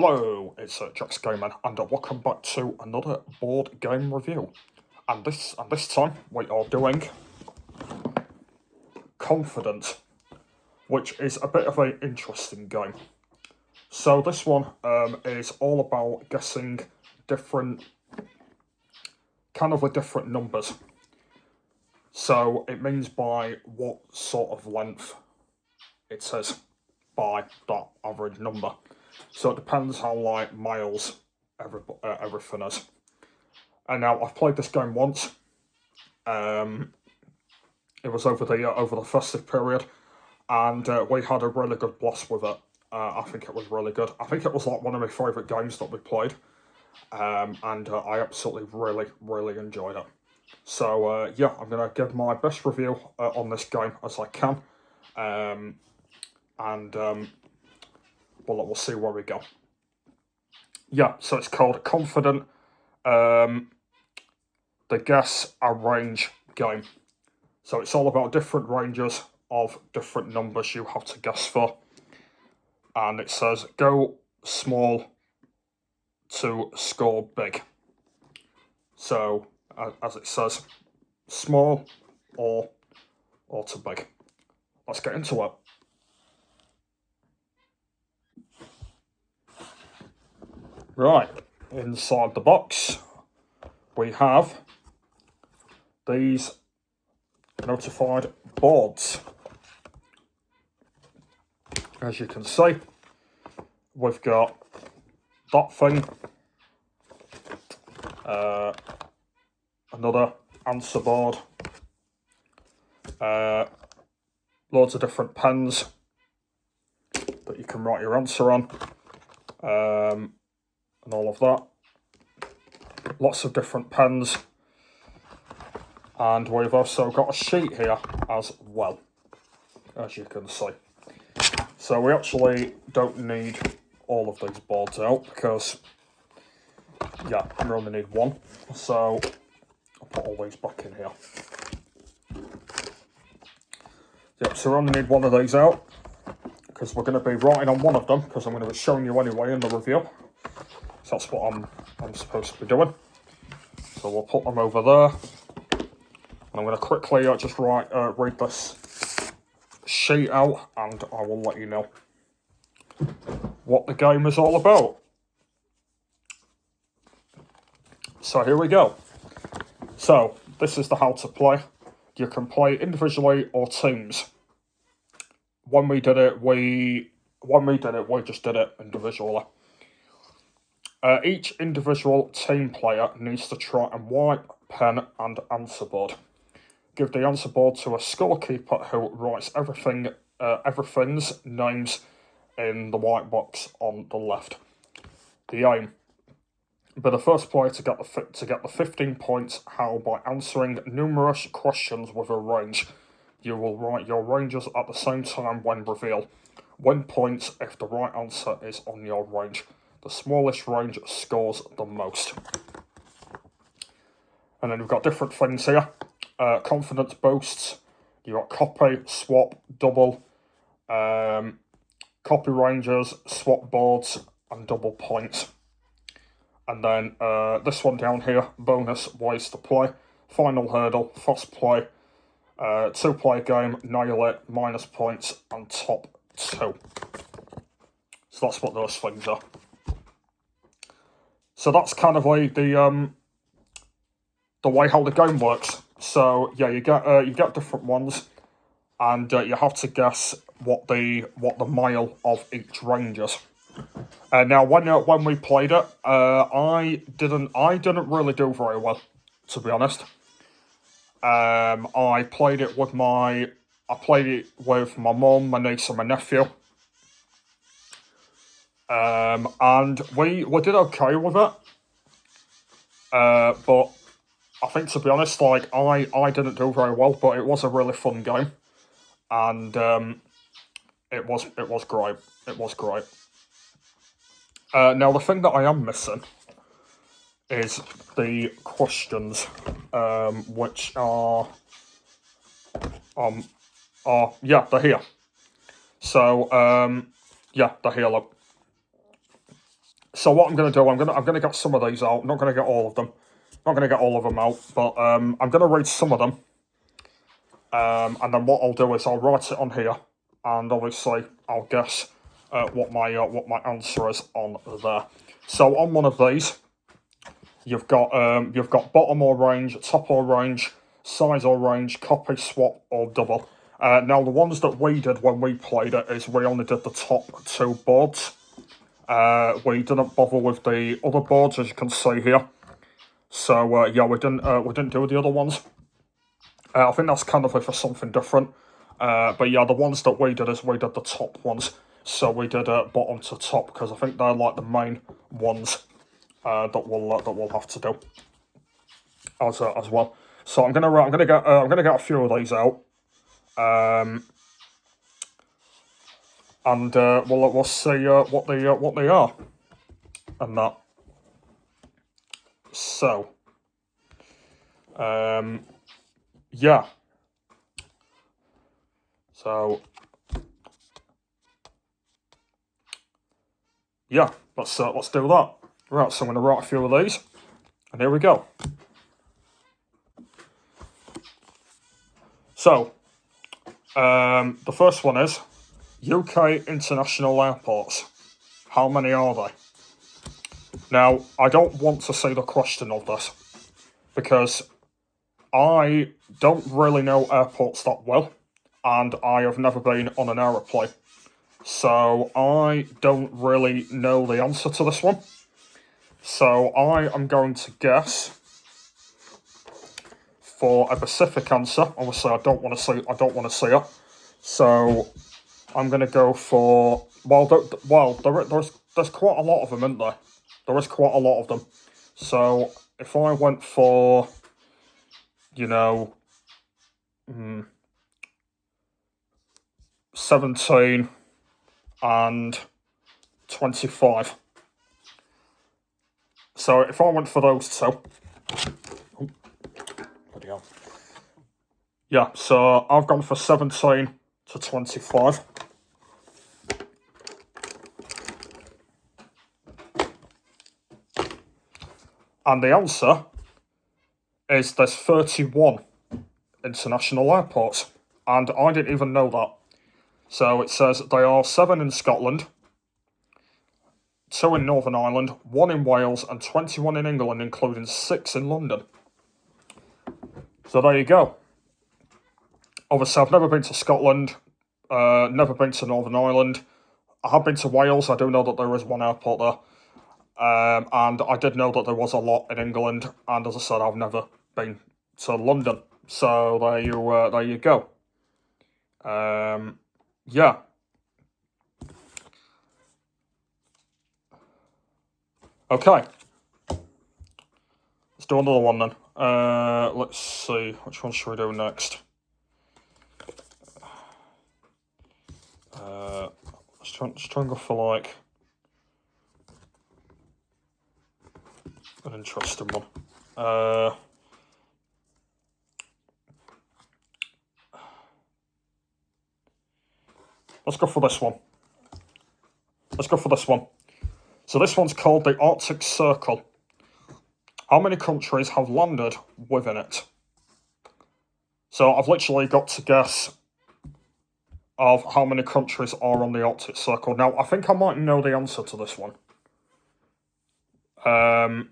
Hello, it's Jax Gamer, and welcome back to another board game review. And this time we are doing Confident, which is a bit of an interesting game. So this one is all about guessing different numbers. So it means by what sort of length it says by that average number. So it depends how miles everything is. And now I've played this game once. It was over the festive period, and we had a really good blast with it. I think it was really good. I think it was one of my favourite games that we played, and I absolutely really enjoyed it. So yeah, I'm gonna give my best review on this game as I can, we'll see where we go. Yeah, so it's called Confident, the Guess a Range game. So it's all about different ranges of different numbers you have to guess for. And it says, go small to score big. So, as it says, small or to big. Let's get into it. Right, inside the box, we have these notified boards. As you can see, we've got that thing, another answer board, loads of different pens that you can write your answer on, and all of that. Lots of different pens, and we've also got a sheet here as well, as you can see. So we actually don't need all of these boards out because, yeah, we only need one. So I'll put all these back in here. Yep, so we only need one of these out because we're going to be writing on one of them because I'm going to be showing you anyway in the review. So that's what I'm supposed to be doing. So we'll put them over there. And I'm going to quickly just read this sheet out, and I will let you know what the game is all about. So here we go. So this is the how to play. You can play individually or teams. When we did it, we just did it individually. Each individual team player needs to try and white, pen, and answer board. Give the answer board to a scorekeeper who writes everything's names in the white box on the left. The aim: be the first player to get the 15 points. How? By answering numerous questions with a range. You will write your ranges at the same time when revealed. Win points if the right answer is on your range. The smallest range scores the most. And then we've got different things here. Confidence boosts. You've got copy, swap, double, copy ranges, swap boards, and double points. And then this one down here, bonus ways to play. Final hurdle, fast play, 2-player game, annihilate, minus points, and top 2. So that's what those things are. So that's kind of like the way how the game works. So yeah, you get different ones, and you have to guess what the mile of each range is. Now when we played it, I didn't really do very well, to be honest. I played it with my mum, my niece, and my nephew. And we did okay with it. But I think, to be honest, I didn't do very well, but it was a really fun game, and it was great. It was great. Now the thing that I am missing is the questions, which are yeah, they're here. So yeah, they're here. Look. So what I'm going to do, I'm going to get some of these out. Not going to get all of them. Not going to get all of them out, but I'm going to read some of them. And then what I'll do is I'll write it on here, and obviously I'll guess what my answer is on there. So on one of these, you've got bottom or range, top or range, size or range, copy, swap, or double. Now the ones that we did when we played it is we only did the top two boards. We didn't bother with the other boards, as you can see here. So yeah, we didn't do the other ones. I think that's kind of for something different. But yeah, the ones that we did is we did the top ones. So we did bottom to top, because I think they're like the main ones that we'll have to do as well. So I'm gonna get a few of these out, and we'll see what they are, and that. So, yeah. So, yeah, let's do that. Right, so I'm going to write a few of these, and here we go. So, the first one is UK international airports. How many are they? Now, I don't want to say the question of this, because I don't really know airports that well, and I have never been on an aeroplane. So I don't really know the answer to this one. So I am going to guess for a specific answer. Obviously, I don't want to see it. So I'm going to go for there's quite a lot of them, isn't there? There is quite a lot of them. So if I went for, 17 and 25. So if I went for those two, bloody hell. Yeah, so I've gone for 17 to 25. And the answer is there's 31 international airports. And I didn't even know that. So it says there are 7 in Scotland, 2 in Northern Ireland, 1 in Wales, and 21 in England, including 6 in London. So there you go. Obviously, I've never been to Scotland, never been to Northern Ireland. I have been to Wales. I do know that there is one airport there. And I did know that there was a lot in England. And as I said, I've never been to London. So there you go. Yeah. Okay. Let's do another one then. Let's see. Which one should we do next? Let's try and go for like an interesting one. Let's go for this one. So this one's called the Arctic Circle. How many countries have landed within it? So I've literally got to guess of how many countries are on the Arctic Circle. Now, I think I might know the answer to this one. I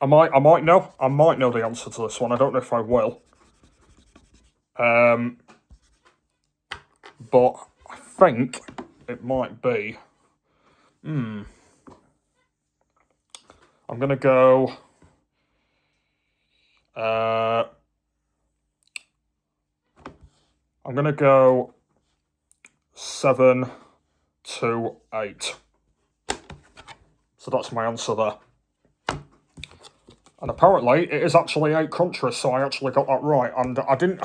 might know the answer to this one. I don't know if I will. But I think it might be. I'm gonna go. I'm gonna go 7 to 8. So that's my answer there. And apparently it is actually 8 countries, so I actually got that right. And I didn't.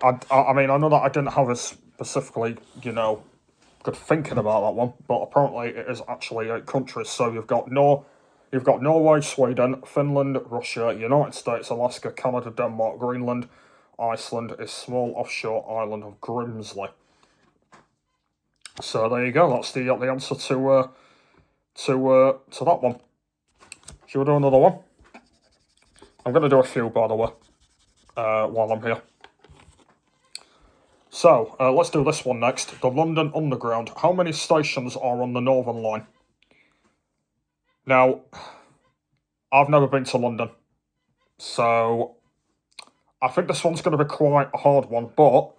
I mean, I know that I didn't have a specifically, good thinking about that one, but apparently it is actually 8 countries. So you've got Norway, Sweden, Finland, Russia, United States, Alaska, Canada, Denmark, Greenland, Iceland, a small offshore island of Grimsley. So there you go. That's the answer to to that one. Should we do another one? I'm going to do a few, by the way, while I'm here. So, let's do this one next. The London Underground. How many stations are on the Northern Line? Now, I've never been to London, so I think this one's going to be quite a hard one, but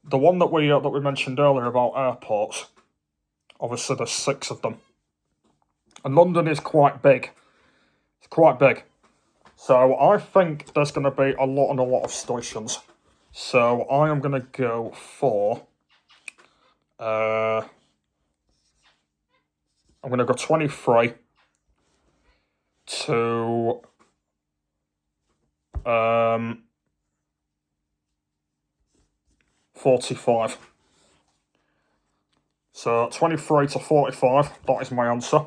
the one that we mentioned earlier about airports, obviously there's 6 of them. And London is quite big. It's quite big. So I think there's going to be a lot of stations. So I am going to go for... I'm going to go 23 to... 45. So 23 to 45, that is my answer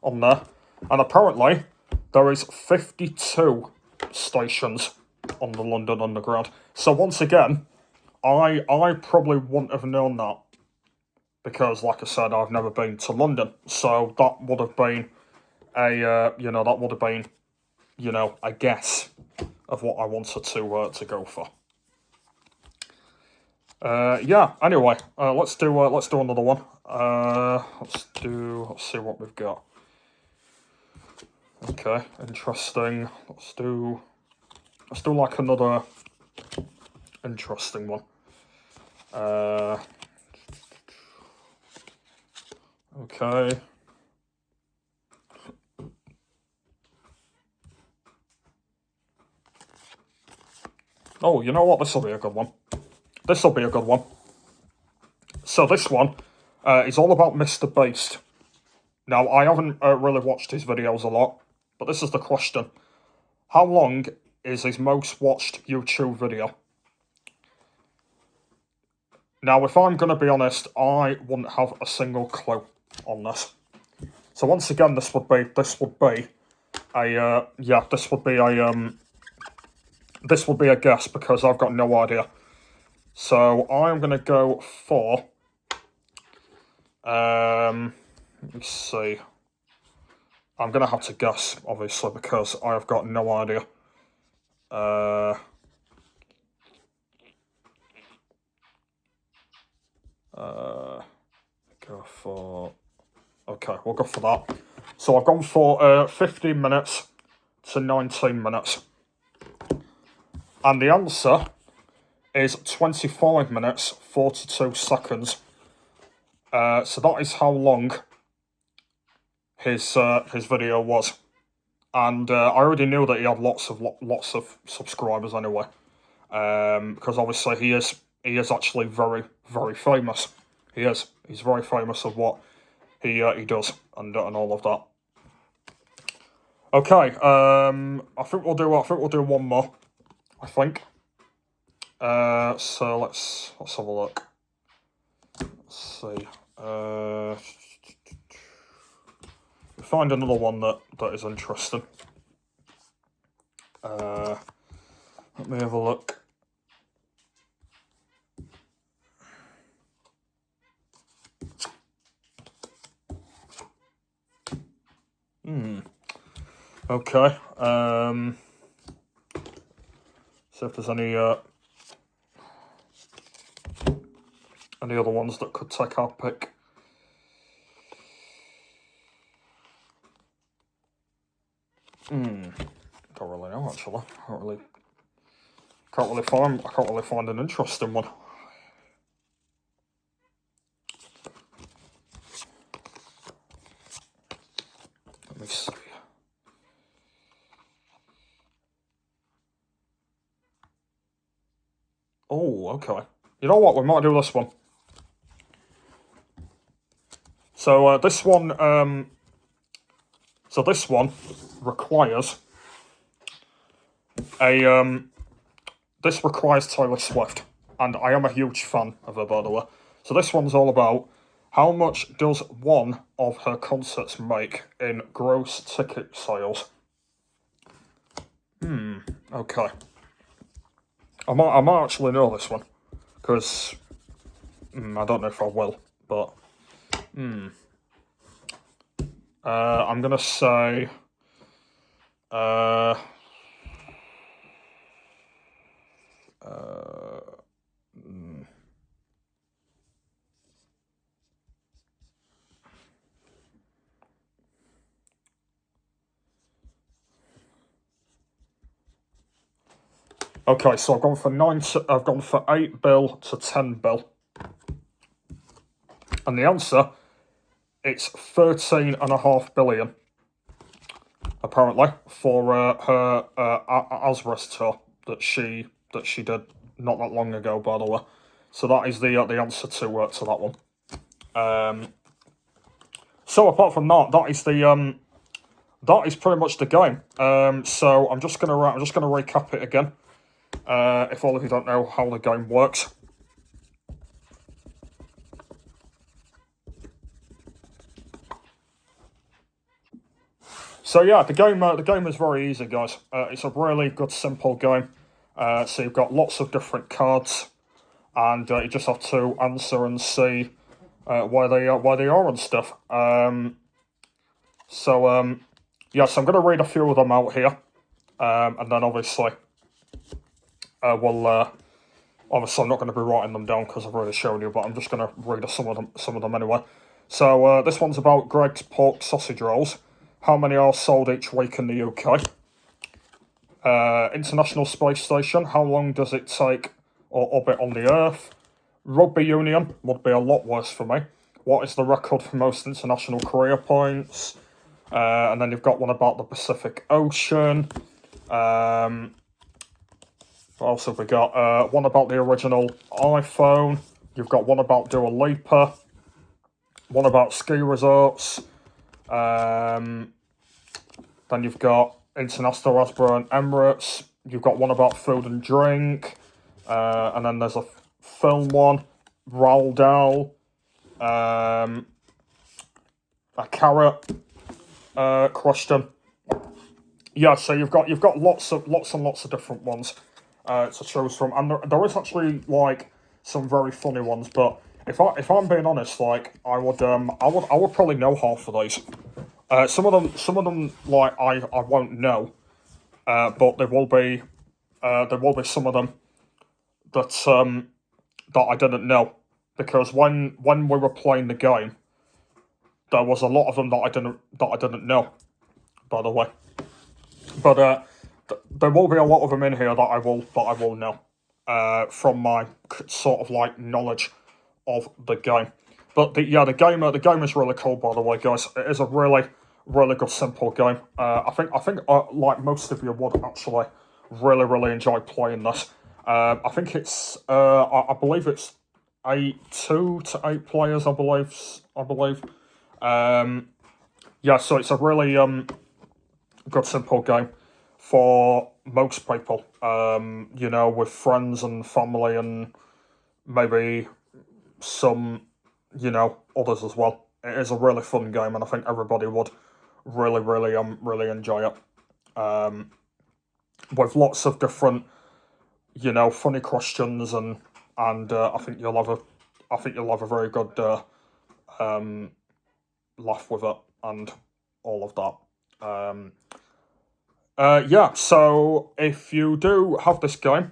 on there. And apparently, there is 52 stations on the London Underground. So once again, I probably wouldn't have known that. Because, like I said, I've never been to London. So that would have been a guess of what I wanted to go for. Yeah. Anyway, let's do another one. Let's see what we've got. Okay, interesting. Let's do like another interesting one. Okay. Oh, you know what? This will be a good one. So this one is all about Mr. Beast. Now, I haven't really watched his videos a lot, but this is the question. How long is his most watched YouTube video? Now, if I'm going to be honest, I wouldn't have a single clue on this. So once again, this would be a guess because I've got no idea. So I'm going to go for, let me see. I'm going to have to guess, obviously, because I have got no idea. Go for... Okay, we'll go for that. So I've gone for 15 minutes to 19 minutes. And the answer is 25 minutes, 42 seconds. So that is how long his video was. And I already knew that he had lots of subscribers anyway. Because obviously he is actually very, very famous. He is. He's very famous of what he does and all of that. Okay, I think we'll do one more. I think. So let's have a look. Let's see. Find another one that is interesting. Let me have a look. Okay. See if there's any other ones that could take our pick. Don't really know actually. I can't really find an interesting one. Let me see. Oh, okay. You know what? We might do this one. So this one requires this requires Taylor Swift, and I am a huge fan of her, by the way. So this one's all about how much does one of her concerts make in gross ticket sales? Okay. I might actually know this one, because I don't know if I will, but I'm going to say... Okay, so I've gone for 8 bill to 10 bill. And the answer, it's 13.5 billion, apparently, for her Asris tour that she did not that long ago, by the way. So that is the answer to that one. So apart from that, that is pretty much the game. So I'm just gonna recap it again. If all of you don't know how the game works. So yeah, the game is very easy, guys. It's a really good, simple game. So you've got lots of different cards, and you just have to answer and see where they are and stuff. Yes, I'm going to read a few of them out here, and then obviously, obviously I'm not going to be writing them down because I've already shown you, but I'm just going to read some of them anyway. So this one's about Greggs pork sausage rolls. How many are sold each week in the UK? International Space Station. How long does it take or orbit on the Earth? Rugby union would be a lot worse for me. What is the record for most international career points? And then you've got one about the Pacific Ocean. What else have we got? One about the original iPhone. You've got one about Dua Lipa. One about ski resorts. Then you've got International Raspberry Emirates. You've got one about food and drink. And then there's a film one. Roald Dahl. A carrot question. Yeah, so you've got lots and lots of different ones to choose from, and there is actually like some very funny ones. But if I'm being honest, like I would probably know half of these. Some of them like I won't know, but there will be some of them that I didn't know, because when we were playing the game, there was a lot of them that I didn't know, by the way. But there will be a lot of them in here that I will know from my sort of like knowledge of the game. But the game is really cool, by the way, guys. It is a really good simple game. I think like most of you would actually really enjoy playing this. I think it's I believe it's 2 to 8 players. I believe. Yeah, so it's a really good simple game for most people. With friends and family and maybe some, others as well. It is a really fun game, and I think everybody would really enjoy it. With lots of different, funny questions, and I think you'll have a very good laugh with it and all of that. Yeah, so if you do have this game,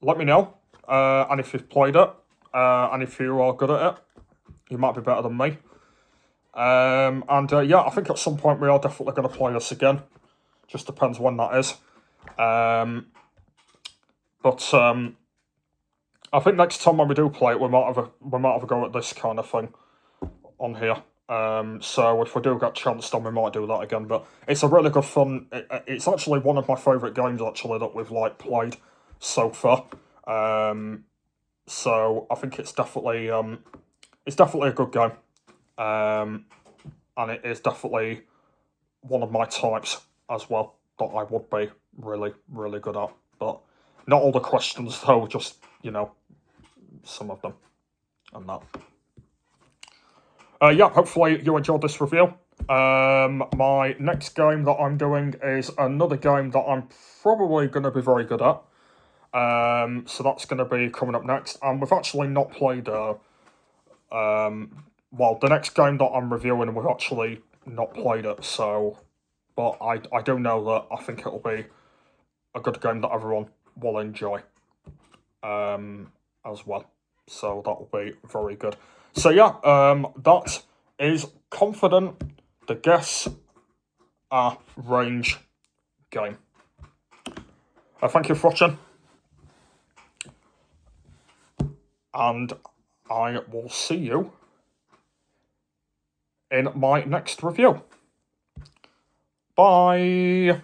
let me know. And if you've played it, and if you are good at it, you might be better than me. Yeah, I think at some point we are definitely going to play this again. Just depends when that is. But I think next time when we do play it, we might have a go at this kind of thing on here. So if we do get a chance, then we might do that again. But it's a really good fun. It's actually one of my favourite games actually that we've like played so far. So I think it's definitely a good game. And it is definitely one of my types as well that I would be really good at. But not all the questions though, just some of them and that. Yeah, hopefully you enjoyed this review. My next game that I'm doing is another game that I'm probably going to be very good at. So that's going to be coming up next. And we've actually not played well, the next game that I'm reviewing, we've actually not played it, so, but I do know that I think it'll be a good game that everyone will enjoy, as well. So that'll be very good. So yeah, that is Confident, the Guess a Range game. Thank you for watching, and I will see you in my next review. Bye!